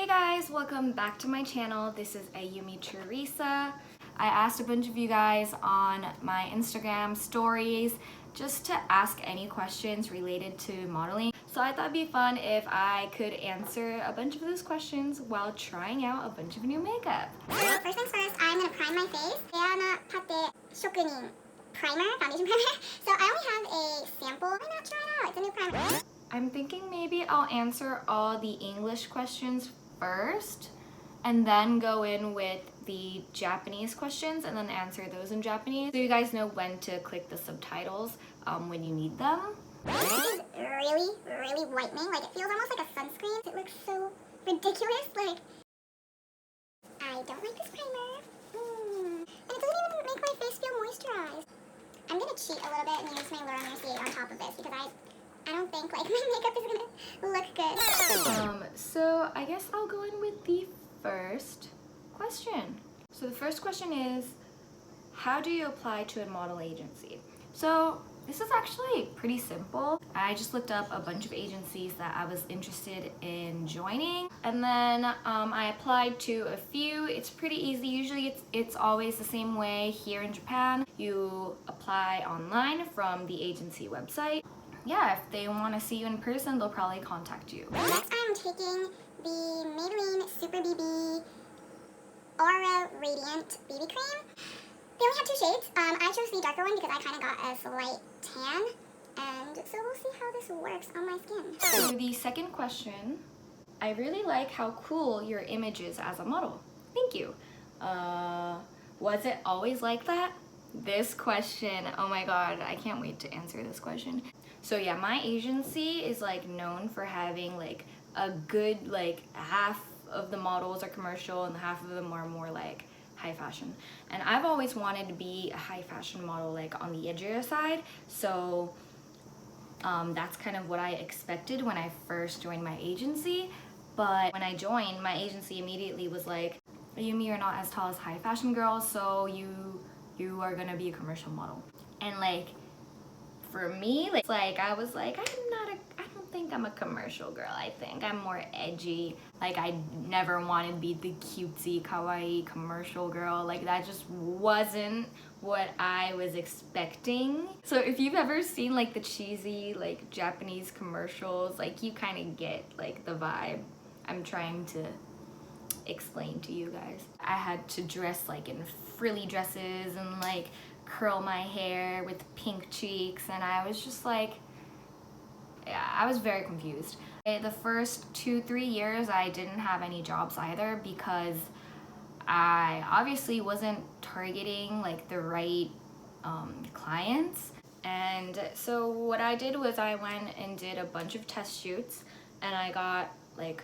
Hey guys, welcome back to my channel. This is Ayumi Teresa. I asked a bunch of you guys on my Instagram stories just to ask any questions related to modeling. So I thought it'd be fun if I could answer a bunch of those questions while trying out a bunch of new makeup. So first things first, I'm going to prime my face.毛穴パテ職人 primer, foundation primer. So I only have a sample. Why not try it out? It's a new primer. I'm thinking maybe I'll answer all the English questions first and then go in with the Japanese questions and then answer those in Japanese so you guys know when to click the subtitles when you need them. This is really whitening. Like, it feels almost like a sunscreen. It looks so ridiculous. Like, I don't like this primer. And it doesn't even make my face feel moisturized. I'm gonna cheat a little bit and use my Laura Mercier on top of this because I don't think like my makeup is gonna look good. So I guess I'll go in with the first question. So the first question is, how do you apply to a model agency? So this is actually pretty simple. I just looked up a bunch of agencies that I was interested in joining, and then I applied to a few. It's pretty easy. Usually it's always the same way here in Japan. You apply online from the agency website. Yeah, if they want to see you in person, they'll probably contact you. Next, I'm taking the Maybelline Super BB Aura Radiant BB cream. They only have two shades. I chose the darker one because I kind of got a slight tan, and so we'll see how this works on my skin. So the second question, I really like how cool your image is as a model. Thank you. Was it always like that? This question, oh my god, I can't wait to answer this question. So yeah, my agency is like known for having like a good like half of the models are commercial and half of them are more like high fashion. And I've always wanted to be a high fashion model, like on the edgier side. So that's kind of what I expected when I first joined my agency. But when I joined, my agency immediately was like, Ayumi, you're not as tall as high fashion girls, so you are gonna be a commercial model. And like, for me, like I was like, I don't think I'm a commercial girl. I think I'm more edgy. Like, I never want to be the cutesy, kawaii commercial girl. Like, that just wasn't what I was expecting. So if you've ever seen like the cheesy like Japanese commercials, like you kind of get like the vibe I'm trying to explain to you guys. I had to dress like in frilly dresses and like curl my hair with pink cheeks, and I was just like, yeah, I was very confused. The first 2-3 years I didn't have any jobs either because I obviously wasn't targeting like the right clients. And so what I did was I went and did a bunch of test shoots, and I got like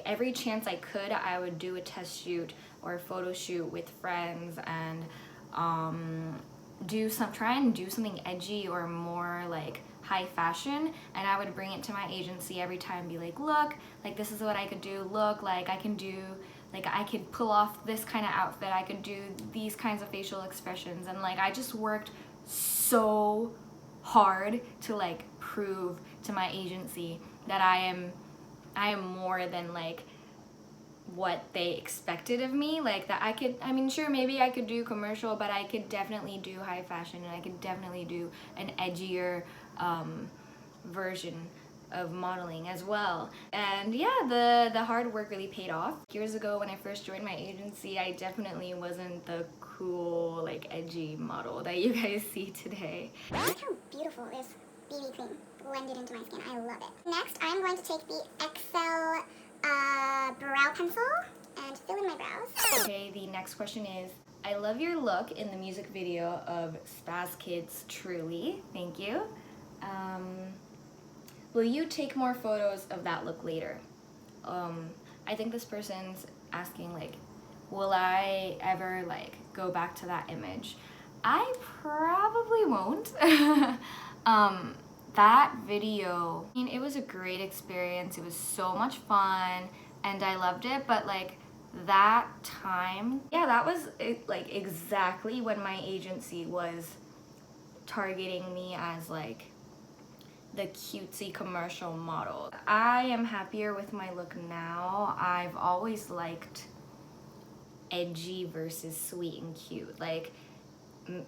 every chance I could, I would do a test shoot or a photo shoot with friends and try and do something edgy or more like high fashion, and I would bring it to my agency every time, be like, look, like this is what I could do, look, like I can do, like I could pull off this kind of outfit, I could do these kinds of facial expressions, and like I just worked so hard to like prove to my agency that I am more than like what they expected of me. Like that I could, I mean, sure, maybe I could do commercial, but I could definitely do high fashion, and I could definitely do an edgier version of modeling as well. And yeah, the hard work really paid off. Years ago when I first joined my agency, I definitely wasn't the cool, like edgy model that you guys see today. Look how beautiful this BB cream blended into my skin. I love it. Next, I'm going to take the XL brow pencil and fill in my brows. Okay, the next question is, I love your look in the music video of Spaz Kids Truly. Thank you. Will you take more photos of that look later? I think this person's asking like, will I ever like go back to that image? I probably won't. That video, I mean, it was a great experience. It was so much fun and I loved it, but like that time, yeah, that was like exactly when my agency was targeting me as like the cutesy commercial model. I am happier with my look now. I've always liked edgy versus sweet and cute. Like,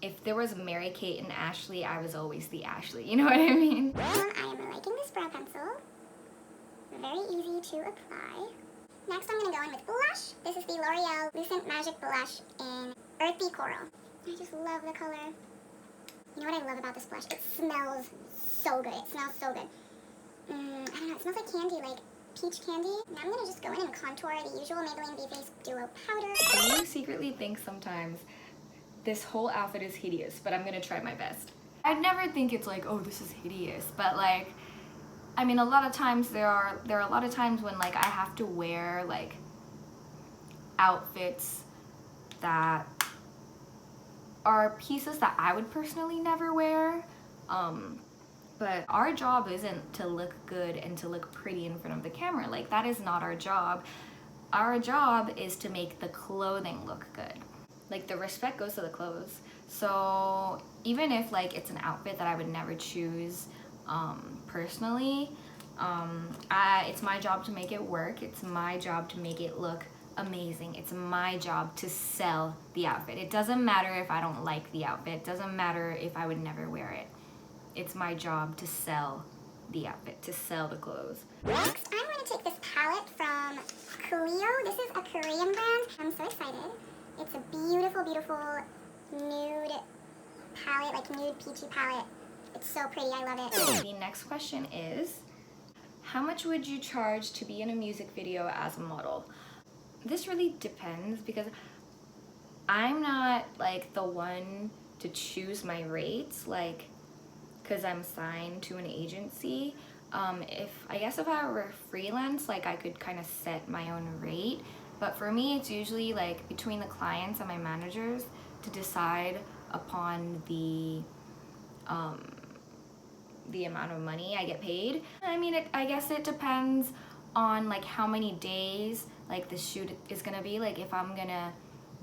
if there was Mary-Kate and Ashley, I was always the Ashley, you know what I mean? I am liking this brow pencil. Very easy to apply. Next I'm going to go in with blush. This is the L'Oreal Lucent Magic Blush in Earthy Coral. I just love the color. You know what I love about this blush? It smells so good. It smells so good. I don't know, it smells like candy, like peach candy. Now I'm going to just go in and contour the usual Maybelline Vface Duo Powder. I do secretly think sometimes this whole outfit is hideous, but I'm gonna try my best. I'd never think it's like, oh, this is hideous, but like, I mean, a lot of times there are a lot of times when like I have to wear like outfits that are pieces that I would personally never wear. But our job isn't to look good and to look pretty in front of the camera. Like, that is not our job. Our job is to make the clothing look good. Like, the respect goes to the clothes. So even if like it's an outfit that I would never choose personally, it's my job to make it work. It's my job to make it look amazing. It's my job to sell the outfit. It doesn't matter if I don't like the outfit. It doesn't matter if I would never wear it. It's my job to sell the outfit, to sell the clothes. Next, I'm going to take this palette from CLIO. This is a Korean brand. I'm so excited. It's a beautiful, beautiful nude palette, like nude peachy palette. It's so pretty, I love it. The next question is, how much would you charge to be in a music video as a model? This really depends because I'm not like the one to choose my rates, like, because I'm signed to an agency. I guess if I were freelance, like I could kind of set my own rate. But for me, it's usually like between the clients and my managers to decide upon the amount of money I get paid. I mean, I guess it depends on like how many days like the shoot is gonna be. Like if I'm gonna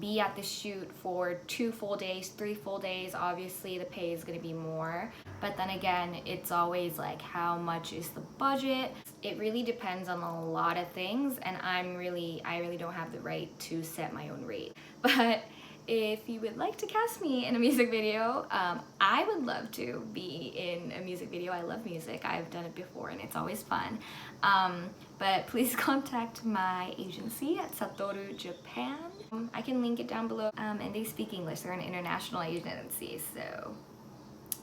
be at the shoot for 2 full days, 3 full days, obviously the pay is gonna be more. But then again, it's always like how much is the budget. It really depends on a lot of things, and I really don't have the right to set my own rate. But if you would like to cast me in a music video, I would love to be in a music video. I love music. I've done it before and it's always fun. But please contact my agency at SATORU Japan. I can link it down below. And they speak English. They're an international agency, so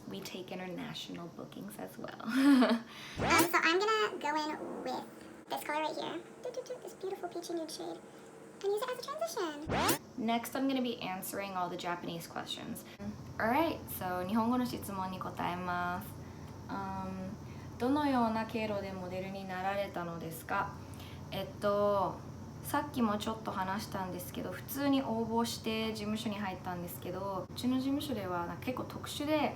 we take international bookings as well. So I'm gonna go in with this color right here. This beautiful peachy nude shade. And use it as a transition. Next, I'm gonna be answering all the Japanese questions. Alright, so 日本語の質問に答えます。どのような経路でモデルになられたのですか？さっきもちょっと話したんですけど、普通に応募して事務所に入ったんですけど、うちの事務所では結構特殊で、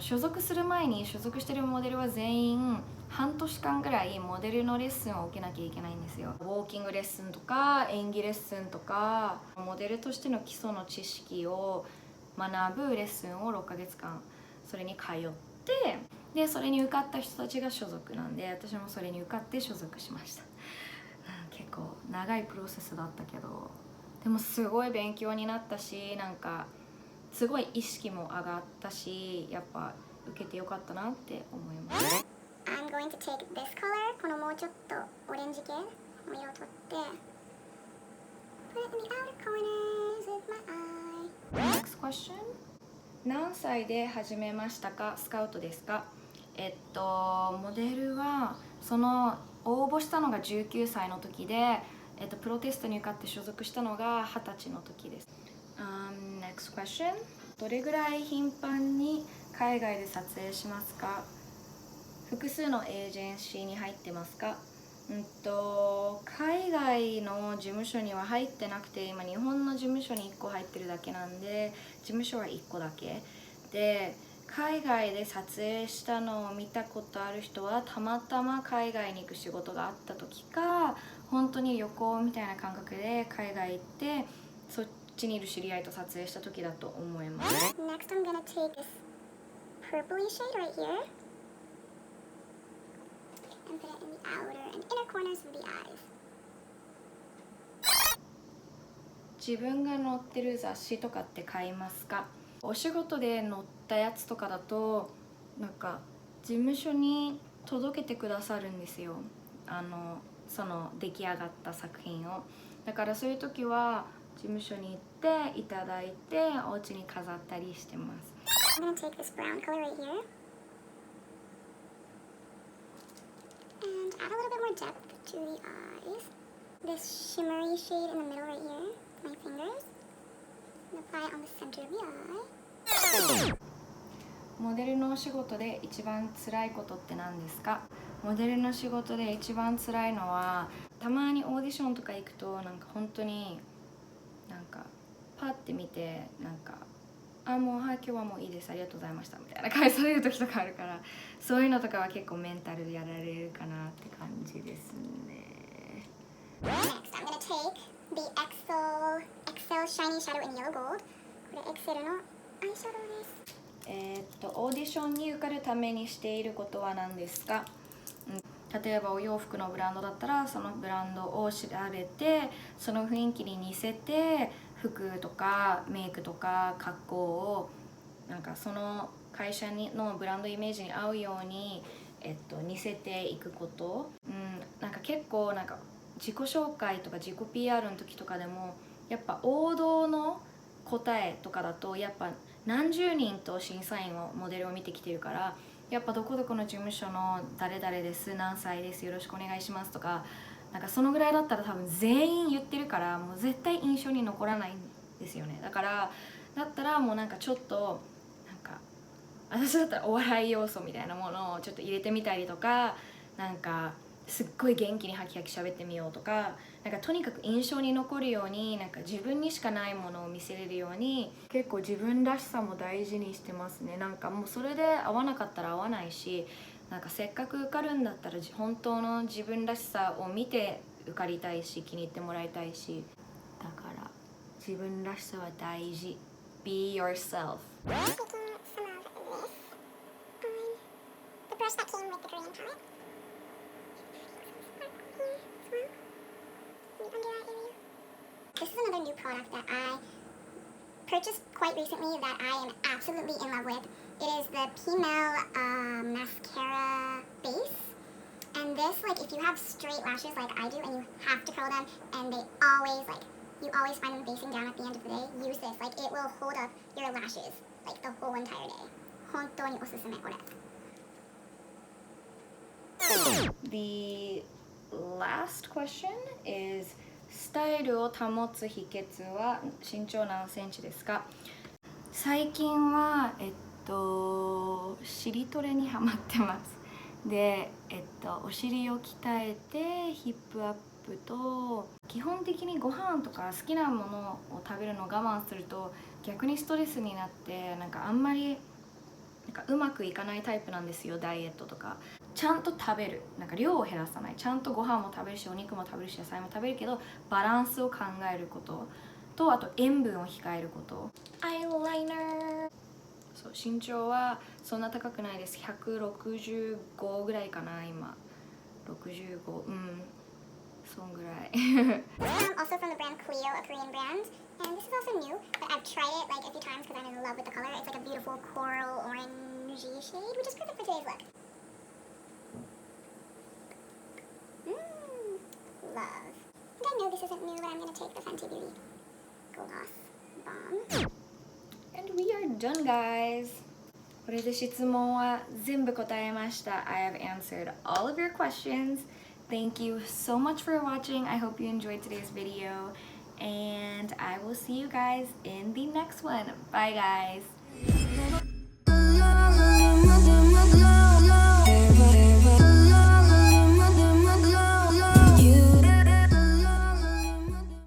所属する前に所属してるモデルは全員半年間ぐらいモデルのレッスンを受けなきゃいけないんですよ。ウォーキングレッスンとか演技レッスンとかモデルとしての基礎の知識を学ぶレッスンを6ヶ月間それに通って、でそれに受かった人たちが所属なんで、私もそれに受かって所属しました。結構長いプロセスだったけど、でもすごい勉強になったし、なんかすごい意識も上がったし、やっぱ受けてよかったなって思います。I'm going to take this color, このもうちょっとオレンジ系の色を取って put it in the outer corners of my eye. Next question. 何歳で始めましたか？スカウトですか？モデルはその応募したのが19歳の時で、プロテストに受かって所属したのが20歳の時です。Next question. どれぐらい頻繁に海外で撮影しますか？複数のエージェンシーに入ってますか？海外の事務所には入ってなくて、今日本の事務所に1個入ってるだけなんで、事務所は1個だけで、海外で撮影したのを見たことある人はたまたま海外に行く仕事があった時か、本当に旅行みたいな感覚で海外行ってそっちにいる知り合いと撮影した時だと思います。 Next I'm gonna take this purpley shade right here and put it in the outer and inner corners of the eyes. 自分が載ってる雑誌とかって買いますか？お仕事で載ったやつとかだとなんか事務所に届けてくださるんですよ。その出来上がった作品を。だからそういう時は事務所に行っていただいてお家に飾ったりしてます。I'm gonna take this brown color right here and add a little bit more depth to the eyes. This shimmery shade in the middle right here, my fingers, and apply it on the center of the eye. モデルのお仕事で一番辛いことって何ですか？モデルの仕事で一番辛いのはたまにオーディションとか行くとなんか本当になんかパッて見てなんかもうはい今日はもういいですありがとうございましたみたいな返される時とかあるからそういうのとかは結構メンタルでやられるかなって感じですね。 Next, I'm gonna take the XL Shiny Shadow in Yellow Gold. これ XL のアイシャドウです。オーディションに受かるためにしていることは何ですか？例えばお洋服のブランドだったらそのブランドを調べてその雰囲気に似せて服とかメイクとか格好をなんかその会社のブランドイメージに合うように、似せていくこと、なんか結構なんか自己紹介とか自己 PR の時とかでもやっぱ王道の答えとかだとやっぱ何十人と審査員をモデルを見てきてるからやっぱどこどこの事務所の誰々です何歳ですよろしくお願いしますとかなんかそのぐらいだったら多分全員言ってるからもう絶対印象に残らないんですよね。だったらもうなんかちょっとなんか私だったらお笑い要素みたいなものをちょっと入れてみたりとかなんかすっごい元気にハキハキ喋ってみようとかなんかとにかく印象に残るようになんか自分にしかないものを見せれるように結構自分らしさも大事にしてますね。なんかもうそれで合わなかったら合わないしなんかせっかく受かるんだったら本当の自分らしさを見て受かりたいし気に入ってもらいたいしだから自分らしさは大事。 Be yourself. Taking some of this on the brush that came with the green palette. This is another new product that I purchased quite recently that I am absolutely in love with. It is the Pmel mascara base. And this, like, if you have straight lashes like I do and you have to curl them and they always, like, you always find them facing down at the end of the day, use this. Like, it will hold up your lashes, like, the whole entire day. 本当におすすめこれ。The last question is スタイルを保つ秘訣は身長何センチですか？最近は尻トレにハマってます。で、お尻を鍛えてヒップアップと基本的にご飯とか好きなものを食べるのを我慢すると逆にストレスになってなんかあんまりなんかうまくいかないタイプなんですよ。ダイエットとかちゃんと食べるなんか量を減らさないちゃんとご飯も食べるしお肉も食べるし野菜も食べるけどバランスを考えることとあと塩分を控えること。アイライナーそう身長はそんな高くないです。165ぐらいかな今65そんぐらいAlso from the brand CLIO, a Korean brand. And this is also new, but I've tried it like a few times because I'm in love with the color. It's like a beautiful coral orangey shade, which is perfect for today's look. Love. And I know this isn't new, but I'm going to take the Fenty Beauty Gloss Bomb. And we are done, guys. これで質問は全部答えました。I have answered all of your questions. Thank you so much for watching. I hope you enjoyed today's video. And I will see you guys in the next one. Bye, guys.